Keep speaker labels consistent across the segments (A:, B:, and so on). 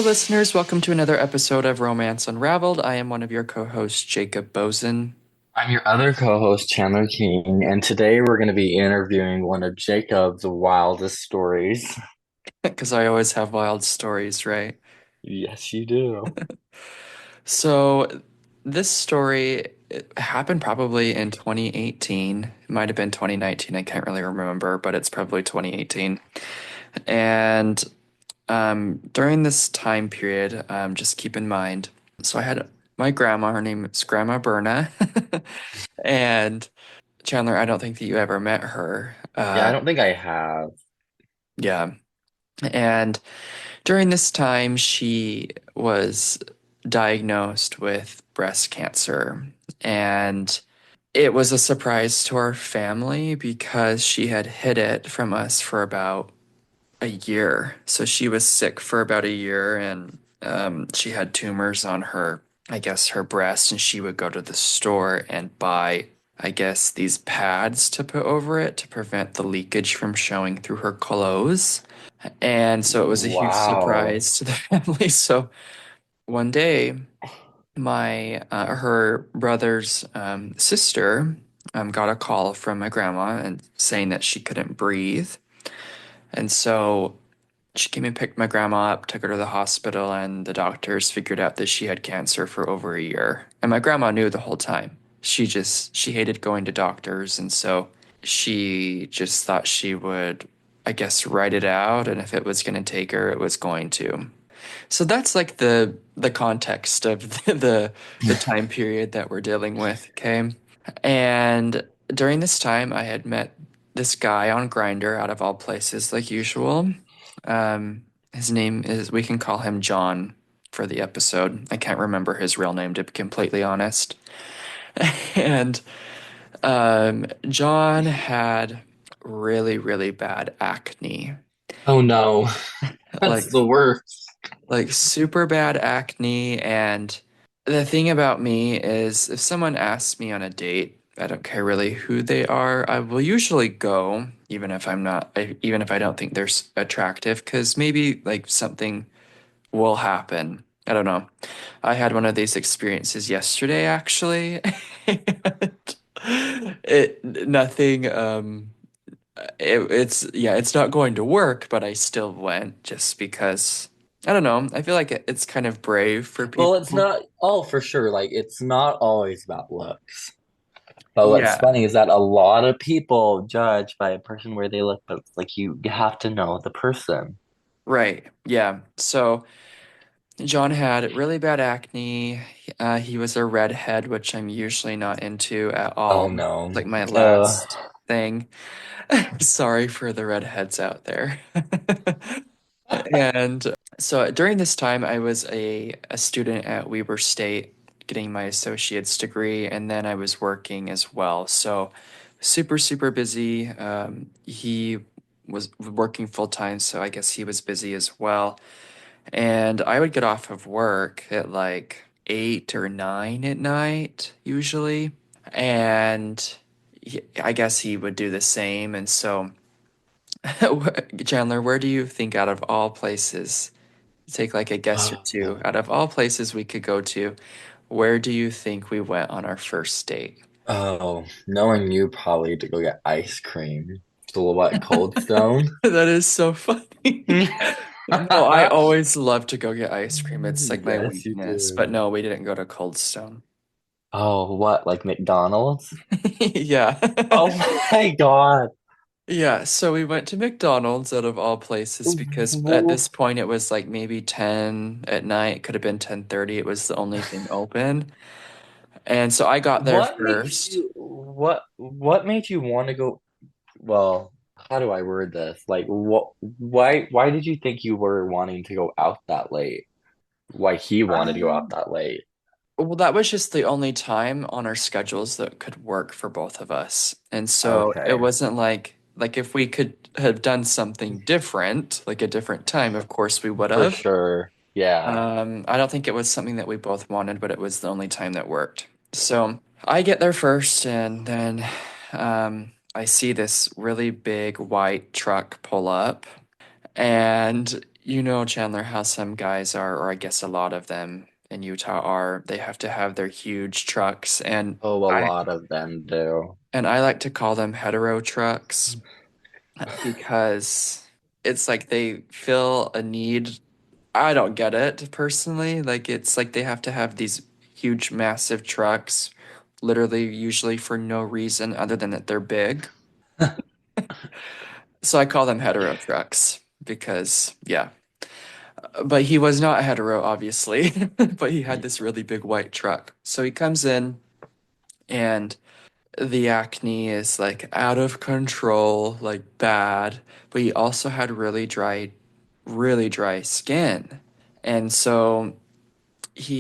A: listeners. Welcome to another episode of Romance Unraveled. I am one of your co hosts, Jacob Bozen,
B: I'm your other co-host, Chandler King, and today we're going to be interviewing one of Jacob's wildest stories.
A: because I always have wild stories, right?
B: Yes, you do.
A: So, this story it happened probably in 2018. It might have been 2019. I can't really remember, but it's probably 2018. And during this time period, just keep in mind. So, I had my grandma, her name is Grandma Berna. And Chandler, I don't think that you ever met her.
B: Yeah, I don't think I have.
A: Yeah. And during this time, she was diagnosed with breast cancer. And it was a surprise to our family because she had hid it from us for about a year. So she was sick for about a year and she had tumors on her, I guess, her breast. And she would go to the store and buy, I guess, these pads to put over it to prevent the leakage from showing through her clothes. And so it was a huge
B: Wow.
A: surprise to the family. So one day, my her brother's sister got a call from my grandma and saying that she couldn't breathe. And so she came and picked my grandma up, took her to the hospital, and the doctors figured out that she had cancer for over a year. And my grandma knew the whole time. She hated going to doctors, and so she just thought she would, I guess, write it out, and if it was going to take her, it was going to. So that's like the context of the time period that we're dealing with, okay? And during this time, I had met this guy on Grindr out of all places, like usual. His name is, we can call him John for the episode. I can't remember his real name, to be completely honest. And John had really, really bad acne,
B: Oh no,
A: like
B: that's the worst.
A: super bad acne. And the thing about me is, if someone asks me on a date, I don't care really who they are. I will usually go, even if I'm not, even if I don't think they're attractive, because maybe like something will happen. I don't know. I had one of these experiences yesterday, actually. And nothing, it's, yeah, it's not going to work, but I still went just because, I don't know. I feel like it's kind of brave for
B: Well, it's
A: people.
B: not all for sure. Like, it's not always about looks. But what's
A: Yeah,
B: funny is that a lot of people judge by a person where they look, but it's like you have to know the person.
A: right. Yeah. So John had really bad acne. He was a redhead, which I'm usually not into at
B: Oh
A: all.
B: no.
A: Like my
B: Uh,
A: last thing. Sorry for the redheads out there. And so during this time, I was a student at Weber State getting my associate's degree, and then I was working as well. So super, super busy. He was working full time, so I guess he was busy as well. And I would get off of work at like 8 or 9 at night, usually. And I guess he would do the same. And so, Chandler, where do you think out of all places, take like a guess or two, out of all places we could go to, where do you think we went on our first date?
B: oh, knowing you probably to go get ice cream. So what, Cold Stone?
A: That is so funny. No, I always love to go get ice cream. It's like my
B: Yes, you
A: weakness. But
B: do.
A: no, we didn't go to Cold Stone.
B: Oh, what, like McDonald's?
A: Yeah.
B: Oh my God.
A: Yeah, so we went to McDonald's out of all places because at this point it was like maybe 10 at night. It could have been 10:30. It was the only thing open. And so I got there
B: What makes
A: first.
B: you what made you want to go? Well, how do I word this? Like, why did you think you were wanting to go out that late? Why he wanted to go out
A: Um,
B: that late?
A: well, that was just the only time on our schedules that could work for both of us. And so it
B: Okay,
A: wasn't like if we could have done something different, like a different time, of course we would
B: for
A: have.
B: sure. Yeah.
A: I don't think it was something that we both wanted, but it was the only time that worked. So I get there first, and then I see this really big white truck pull up, and you know, Chandler, how some guys are, or I guess a lot of them in Utah are, they have to have their huge trucks,
B: Oh, a lot of them do.
A: and I like to call them hetero trucks because it's like they feel a need. I don't get it personally. Like it's like they have to have these huge, massive trucks, literally usually for no reason other than that they're big. So I call them hetero trucks because, yeah. But he was not hetero, obviously, but he had this really big white truck. So he comes in and the acne is like out of control, like bad, but he also had really dry skin. And so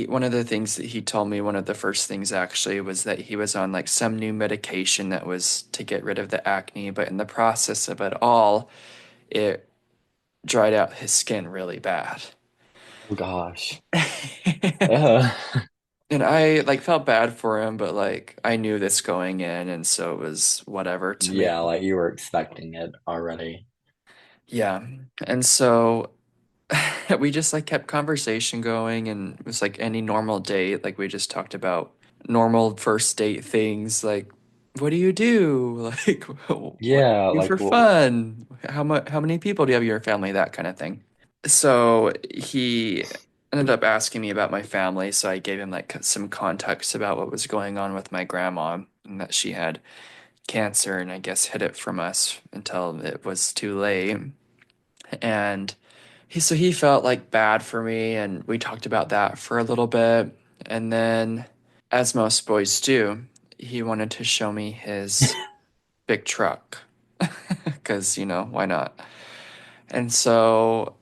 A: one of the things that he told me, one of the first things actually, was that he was on like some new medication that was to get rid of the acne, but in the process of it all, it dried out his skin really bad.
B: Oh gosh. Uh,
A: And I like felt bad for him, but like I knew this going in, and so it was whatever to me.
B: yeah, like you were expecting it already.
A: Yeah. And so we just like kept conversation going, and it was like any normal date. Like we just talked about normal first date things, like what do you do? Like what
B: Yeah,
A: do you do
B: like
A: for fun? How many people do you have in your family? That kind of thing. So he ended up asking me about my family, so I gave him like some context about what was going on with my grandma and that she had cancer and I guess hid it from us until it was too late. And he felt like bad for me and we talked about that for a little bit. And then as most boys do, he wanted to show me his big truck because, you know, why not? And so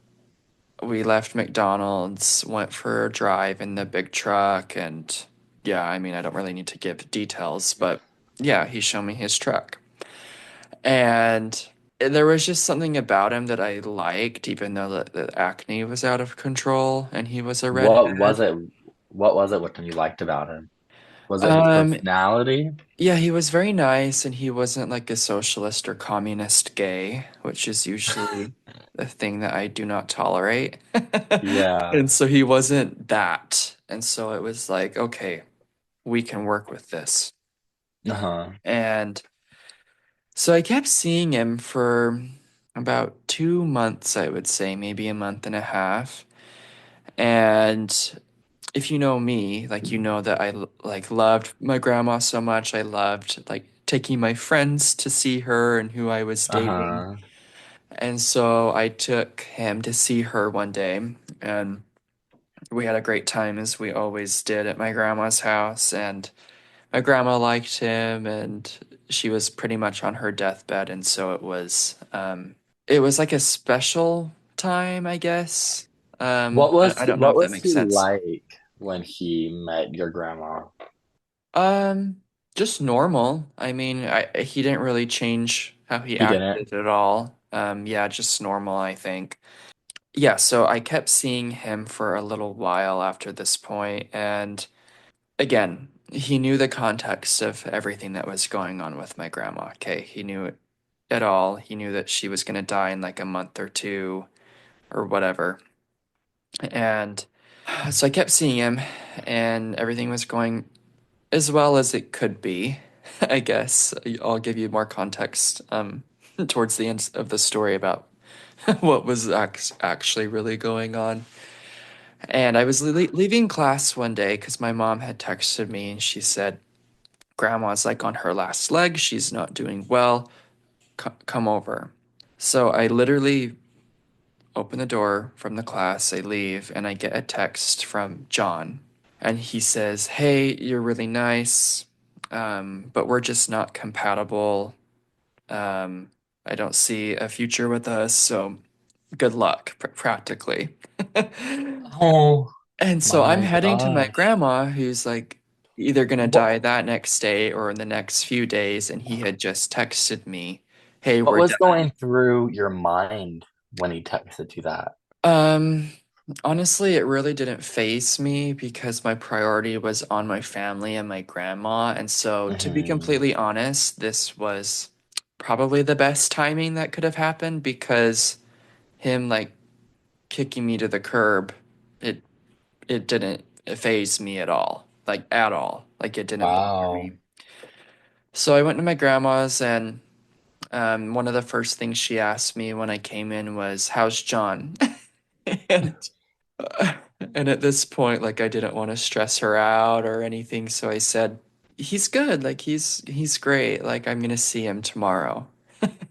A: we left McDonald's, went for a drive in the big truck, and yeah, I mean, I don't really need to give details, but yeah, he showed me his truck. And there was just something about him that I liked, even though the acne was out of control and he was a
B: what was
A: redhead.
B: it? What was it? What you liked about him? Was it his
A: Um,
B: personality?
A: yeah, he was very nice and he wasn't like a socialist or communist gay, which is usually the thing that I do not tolerate.
B: Yeah.
A: And so he wasn't that. And so it was like, okay, we can work with this.
B: Uh-huh.
A: And so I kept seeing him for about 2 months, I would say, maybe a month and a half. And if you know me, like you know that like loved my grandma so much. I loved like taking my friends to see her and who I was dating.
B: Uh-huh.
A: And so I took him to see her one day, and we had a great time as we always did at my grandma's house. And my grandma liked him, and she was pretty much on her deathbed, and so it was like a special time, I guess. I don't know
B: What
A: if that
B: was
A: makes
B: he
A: sense.
B: like when he met your grandma?
A: Um, just normal. I mean, he didn't really change how he
B: He didn't.
A: acted at all. Yeah, just normal, I think. Yeah, so I kept seeing him for a little while after this point, and again, he knew the context of everything that was going on with my grandma. Okay, he knew it at all. He knew that she was going to die in like a month or two or whatever. And so I kept seeing him, and everything was going as well as it could be. I guess I'll give you more context towards the end of the story about what was actually really going on. And I was leaving class one day because my mom had texted me and she said, Grandma's like on her last leg. She's not doing well. Come over. So I literally open the door from the class, I leave, and I get a text from John. And he says, Hey, you're really nice, but we're just not compatible. Um, I don't see a future with us, so good luck, practically.
B: Oh
A: And so I'm
B: my
A: heading to my
B: gosh.
A: grandma, who's like either gonna
B: What
A: die that next day or in the next few days, and he had just texted me, "Hey,
B: what
A: we're
B: was
A: done."
B: going through your mind when he texted you that?
A: Um, Honestly, it really didn't faze me because my priority was on my family and my grandma, and so to be
B: Hmm.
A: completely honest, this was probably the best timing that could have happened because him like kicking me to the curb, it it didn't phase me at all. Like at all. Like it didn't bother
B: Wow.
A: me. So I went to my grandma's and one of the first things she asked me when I came in was, "How's John?" And and at this point, like I didn't want to stress her out or anything, so I said, "He's good. Like he's great. Like I'm gonna see him tomorrow."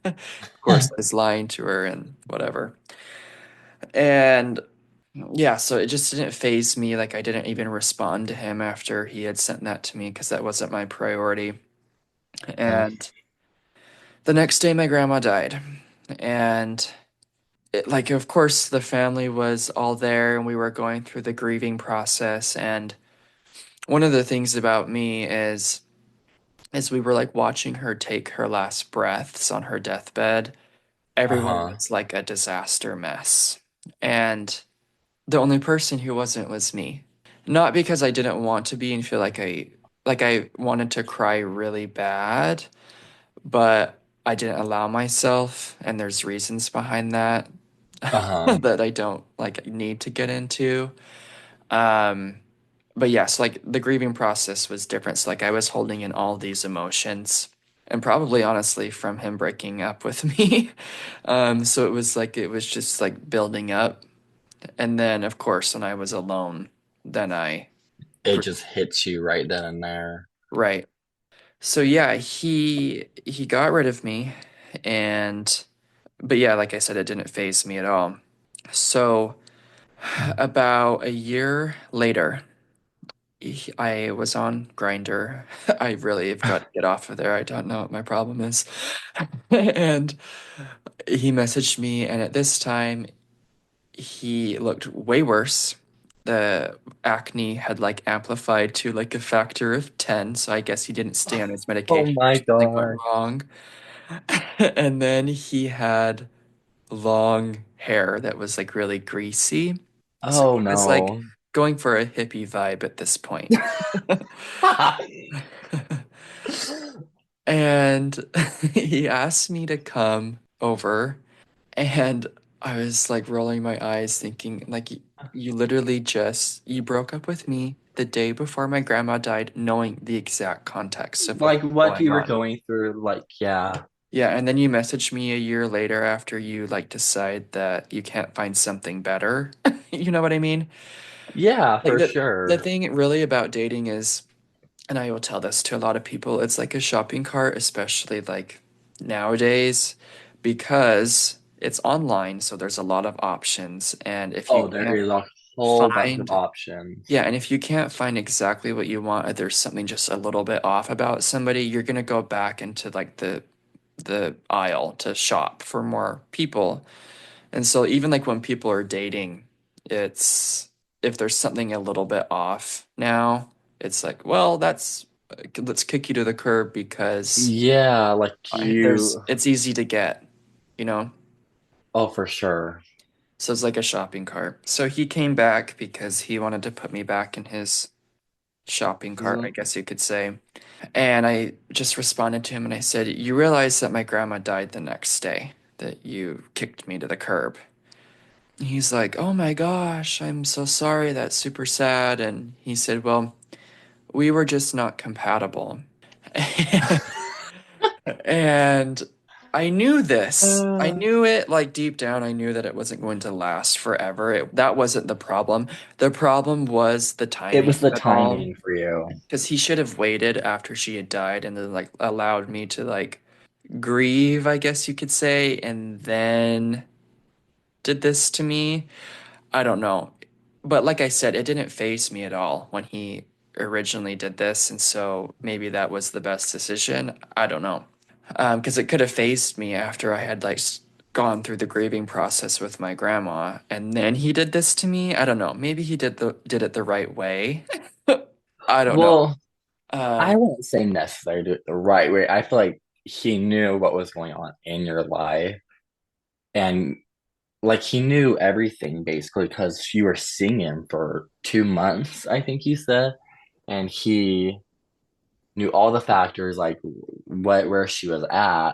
A: Of course, I was lying to her and whatever. And yeah, so it just didn't phase me. Like I didn't even respond to him after he had sent that to me because that wasn't my priority.
B: Uh,
A: And the next day, my grandma died, and like of course the family was all there and we were going through the grieving process. And one of the things about me is as we were like watching her take her last breaths on her deathbed, everyone
B: uh-huh.
A: was like a disaster mess, and the only person who wasn't was me. Not because I didn't want to be and feel like I wanted to cry really bad, but I didn't allow myself, and there's reasons behind that
B: Uh-huh.
A: that I don't like need to get into. Um, but yes, like the grieving process was different. So like I was holding in all these emotions and probably honestly from him breaking up with me. So it was like it was just like building up. And then of course when I was alone, then I
B: It just hits you right then and there.
A: right. So yeah, he got rid of me and but yeah, like I said, it didn't phase me at all. So about a year later, I was on Grinder. I really have got to get off of there. I don't know what my problem is. And he messaged me, and at this time, he looked way worse. The acne had like amplified to like a factor of 10, so I guess he didn't stay on his
B: Oh
A: medication or
B: my
A: something went
B: God.
A: wrong. And then he had long hair that was like really greasy. So
B: Oh
A: he was like
B: no.
A: going for a hippie vibe at this point. And he asked me to come over, and I was like rolling my eyes thinking like you literally just you broke up with me the day before my grandma died knowing the exact context of what
B: Like
A: was
B: what
A: going
B: you were
A: on.
B: going through, like, yeah.
A: Yeah, and then you messaged me a year later after you like decide that you can't find something better. You know what I mean?
B: Yeah,
A: Like
B: for
A: the
B: sure.
A: thing really about dating is, and I will tell this to a lot of people, it's like a shopping cart, especially like nowadays, because it's online, so there's a lot of options. And if you
B: Oh, there
A: can't
B: is a whole bunch of
A: find,
B: options.
A: yeah, and if you can't find exactly what you want, or there's something just a little bit off about somebody, you're gonna go back into like the aisle to shop for more people. And so even like when people are dating, it's if there's something a little bit off now, it's like, well, that's let's kick you to the curb because
B: Yeah, like
A: there's
B: you.
A: it's easy to get, you know?
B: Oh, for sure.
A: So it's like a shopping cart. So he came back because he wanted to put me back in his shopping cart, I
B: Mhm.
A: guess you could say. And I just responded to him and I said, "You realize that my grandma died the next day, that you kicked me to the curb." He's like, "Oh my gosh, I'm so sorry. That's super sad." And he said, "Well, we were just not compatible." And I knew this. I
B: Uh,
A: knew it like deep down. I knew that it wasn't going to last forever. That wasn't the problem. The problem was the
B: it
A: timing
B: was the
A: of it all.
B: timing for you.
A: Because he should have waited after she had died and then like allowed me to like grieve, I guess you could say, and then did this to me. I don't know. But like I said, it didn't faze me at all when he originally did this, and so maybe that was the best decision. I don't know. Because it could have phased me after I had like gone through the grieving process with my grandma, and then he did this to me. I don't know. Maybe he did it the right way. I don't know.
B: Well, I
A: Um,
B: wouldn't say necessarily do it the right way. I feel like he knew what was going on in your life, and like he knew everything basically because you were seeing him for 2 months, I think you said, and he knew all the factors, like what where she was at,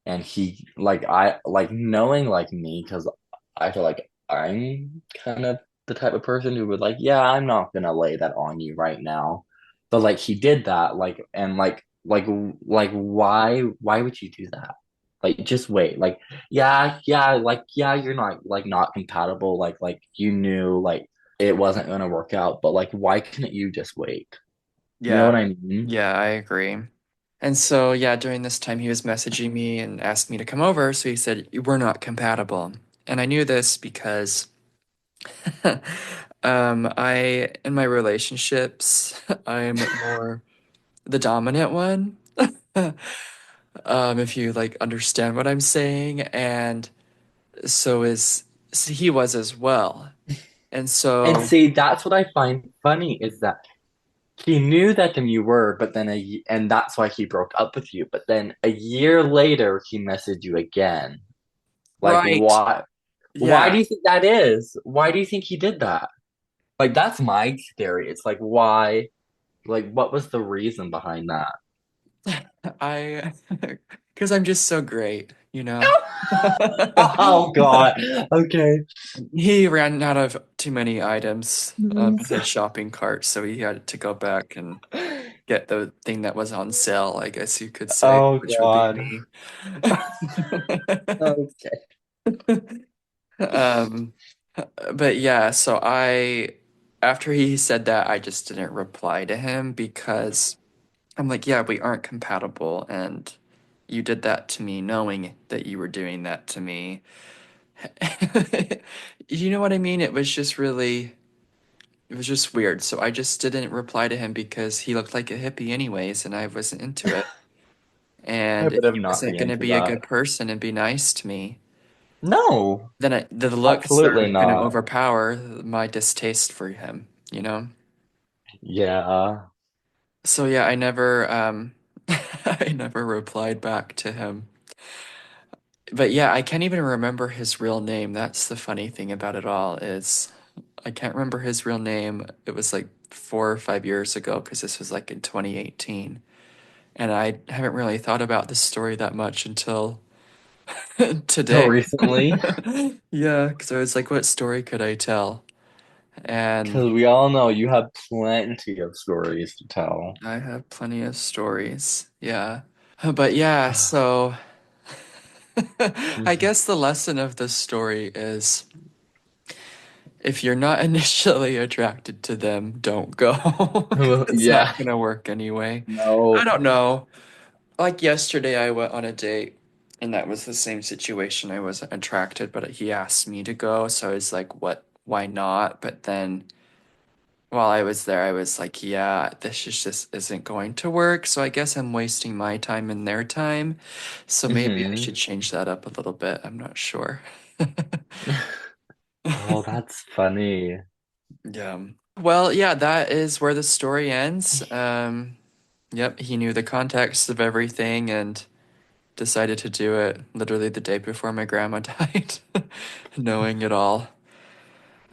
B: and he like I like knowing like me because I feel like I'm kind of the type of person who would like, yeah, I'm not gonna lay that on you right now. But like he did that, like and like why would you do that? Like just wait. Like yeah, you're not compatible. Like you knew like it wasn't gonna work out, but like why couldn't you just wait? You know
A: Yeah.
B: what I mean?
A: Yeah, I agree. And so, yeah, during this time, he was messaging me and asked me to come over. So he said, "We're not compatible." And I knew this because in my relationships, I'm more the dominant one. If you like understand what I'm saying. And so he was as well. And
B: And
A: so,
B: see, that's what I find funny is that he knew that you were, but then and that's why he broke up with you. But then a year later, he messaged you again. Like,
A: right.
B: why? Why
A: Yeah.
B: do you think that is? Why do you think he did that? Like, that's my theory. It's like, why? Like, what was the reason behind that?
A: I, because I'm just so great, you know?
B: Oh God. Okay.
A: He ran out of too many items in his shopping cart, so he had to go back and get the thing that was on sale, I guess you could say,
B: Oh
A: which would be
B: God.
A: me.
B: Okay.
A: Um, but yeah, after he said that, I just didn't reply to him because I'm like, yeah, we aren't compatible, and you did that to me knowing that you were doing that to me. You know what I mean? It was just weird. So I just didn't reply to him because he looked like a hippie anyways, and I wasn't into it.
B: I
A: And if
B: would have
A: he
B: not
A: wasn't
B: been
A: going to
B: into
A: be a
B: that.
A: good person and be nice to me,
B: No,
A: then the looks are
B: absolutely
A: going to
B: not.
A: overpower my distaste for him, you know?
B: Yeah.
A: So yeah, I never I never replied back to him. But yeah, I can't even remember his real name. That's the funny thing about it all is I can't remember his real name. It was like 4 or 5 years ago because this was like in 2018. And I haven't really thought about this story that much until
B: So
A: today.
B: recently,
A: Yeah, because I was like, what story could I tell? And
B: because we all know you have plenty of stories to tell.
A: I have plenty of stories. Yeah. But yeah, so I guess the lesson of this story is if you're not initially attracted to them, don't go because it's
B: Yeah.
A: not gonna work anyway. I
B: No.
A: don't know. Like yesterday, I went on a date, and that was the same situation. I wasn't attracted, but he asked me to go, so I was like, "What? Why not?" But then while I was there, I was like, "Yeah, this is just isn't going to work." So I guess I'm wasting my time and their time. So maybe I
B: Hmm.
A: should change that up a little bit. I'm not sure.
B: Oh, that's funny.
A: Yeah. Well, yeah, that is where the story ends. Yep, he knew the context of everything and decided to do it literally the day before my grandma died, knowing it all.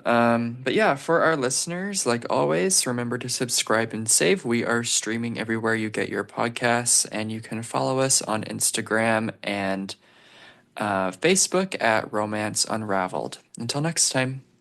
A: But yeah, for our listeners, like always, remember to subscribe and save. We are streaming everywhere you get your podcasts, and you can follow us on Instagram and Facebook at Romance Unraveled. Until next time.